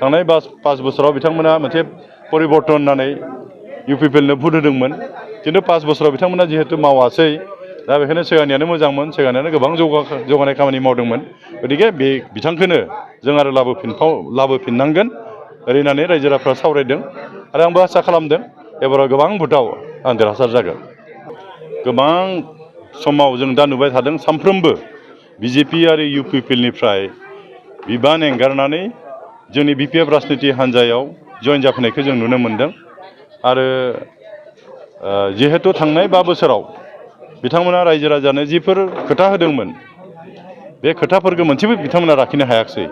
थांनाय 5 बोसोराव बिथांमोना मोनसे परिबर्तन होननानै इउपिपिएलनो भट होदोंमोन खिन्थु 5 बोसोराव बिथांमोना जिहेतु मावासै दा बेखायनो सिगांनियानो मोजांमोन सिगांनियानो गोबां जौगानाय खामानि मावदोंमोन गतिके बे बिथांखौनो जों आरो लाबोफिननांगोन ओरै होननानै रायजो राजाफ्रा सावरायदों आरो आंबो आसा खालामदों एबाराव गोबां भोटाव आं देरहासार जागोन। गोबां समाव जों दा नुबाय थादों सानफ्रोमबो बिजेपि आरो इउपिपिएलनिफ्राय बिबान एंगारनानै जोंनि बिपिएफ राजनिति हान्जायाव जयेन जाफैनायखौ जों नुनो मोनदों आरो जिहेतु थांनाय 5 बोसोराव बिथांमोना रायजो राजानो जिफोर खोथा होदोंमोन बे खोथाफोरखौ मोनसेबो बिथांमोना लाखिनो हायाखिसै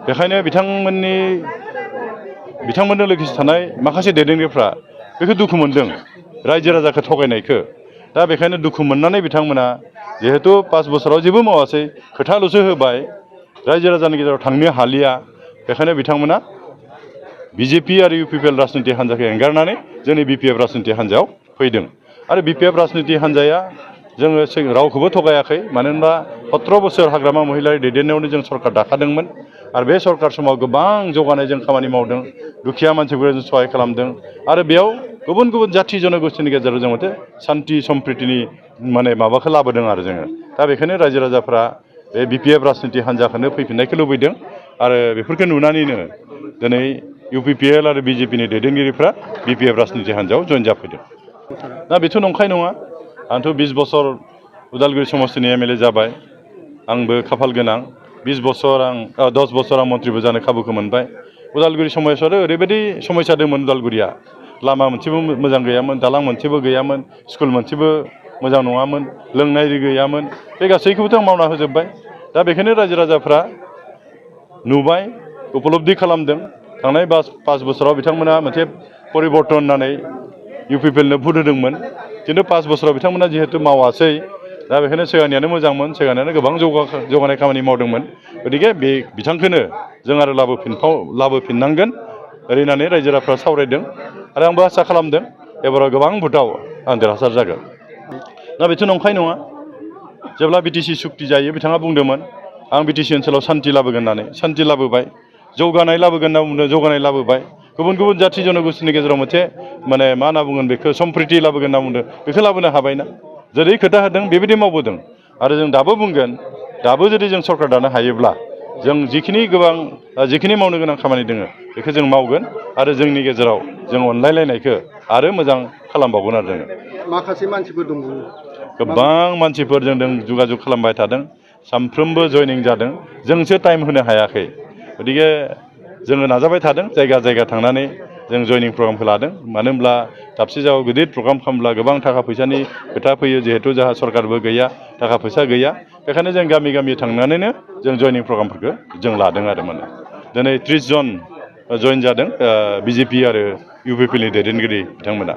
बेखायनो बिथांमोननो लोगोसे थानाय माखासे दैदेनगिरिफ्रा बेखौ दुखु मोनदों रायजो राजाखौ थगायनायखौ दा बेखायनो दुखु मोननानै बिथांमोना जिहेतु 5 बोसोराव जेबो मावासै खोथाल'सो होबाय रायजो राजानि गेजेराव थांनो हालिया बेखायनो बिथांमोना बिजेपि आरो इउपिपिएल राजनिति हान्जाखौ एंगारनानै जोंनि बिपिएफ राजनिति हान्जायाव फैदों आरो बिपिएफ राजनिति हान्जाया जोङो रावखौबो थगायाखै मानो होनबा 17 बोसोर हाग्रामा महिलारि दैदेननायावनो जों सरकार दाखादोंमोन आरो बे सरकार समाव गोबां जौगानाय जों खामानि मावदों दुखिया मानसिफोरखौ जों सहाय खालामदों आरो बेयाव गुबुन गुबुन जाथि जनगोष्ठीनि गेजेराव जों मोनसे सान्थि सम्प्रितिनि माबाखौ लाबोदों आरो जोङो दा बेखायनो रायजो राजाफ्रा बे बिपिएफ राजनिति हान्जाखौनो फैफिननायखौ लुबैदों आरो बेफोरखौ नुनानैनो दिनै इउपिपिएल आरो बिजेपिनि दैदेनगिरिफ्रा बिपिएफ राजनिति हान्जायाव जयेन जाफैदों। दा बेथ' नंखाय नङा आंथ' 20 बोसोर उदालगुरि समस्तिनि एमएलए जाबाय आंबो खाफाल गोनां 10 बोसोर आं मन्थ्रिबो जानो खाबुखौ मोनबाय उदालगुरि समस्यायाव ओरैबायदि समस्या दंमोन उदालगुरिया लामा मोनसेबो मोजां गैयामोन दालां मोनसेबो गैयामोन स्कुल मोनसेबो मोजां नङामोन लोंनाय दै गैयामोन बे गासैखौबोथ' आं मावना होजोब्बाय दा बेखायनो रायजो राजाफ्रा नुबाय उपलब्धि खालामदों थांनाय 5 बोसोराव बिथांमोना मोनसे परिबर्तन होननानै इउपिपिएलनो भट होदोंमोन खिन्थु 5 बोसोराव बिथांमोना जिहेतु मावासै दा बेखायनो सिगांनियानो मोजांमोन सिगांनियानो गोबां जौगानाय खामानि मावदोंमोन गतिके बे बिथांखौनो जों आरो लाबोफिननांगोन ओरै होननानै रायजो राजाफ्रा सावरायदों आरो आंबो आसा खालामदों एबाराव गोबां भोटाव आं देरहासार जागोन। दा बेथ' नंखाय नङा जेब्ला बिटिसि सुक्ति जायो बिथाङा बुंदोंमोन आं बिटिसि ओनसोलाव सान्थि लाबोगोन होननानै सान्थि लाबोबाय जौगानाय लाबोगोन होनना बुंदों जौगानाय लाबोबाय गुबुन गुबुन जाथि जनगोष्ठीनि गेजेराव मोनसे मा होनना बुंगोन बेखौ सम्प्रिति लाबोगोन होनना बुंदों बेखौ लाबोनो हाबायना जेरै खोथा होदों बेबायदि मावबोदों आरो जों दाबो बुंगोन दाबो जुदि जों सरकार दानो हायोब्ला जों जिखिनि मावनो गोनां खामानि दङ बेखौ जों मावगोन आरो जोंनि गेजेराव जों अनलायलायनायखौ आरो मोजां खालामबावगोन आरो जोङो माखासे मानसिफोर दङ गोबां मानसिफोरजों जों जगाजग खालामबाय थादों सानफ्रोमबो जयनिं जादों जोंसो टाइम होनो हायाखै गतिके जोङो नाजाबाय थादों जायगा जायगा थांनानै जों जयनिं प्रग्रामखौ लादों मानो होनब्ला दाबसे जायगायाव गिदिर प्रग्राम खालामब्ला गोबां थाखा फैसानि खोथा फैयो जिहेतु जोंहा सरकारबो गैया थाखा फैसा गैया बेखायनो जों गामि गामि थांनानैनो जों जयनिं प्रग्रामफोरखौ जों लादों आरो दिनै 30 जन जयेन जादों बिजेपि आरो इउपिपिएलनि दैदेनगिरि बिथांमोना।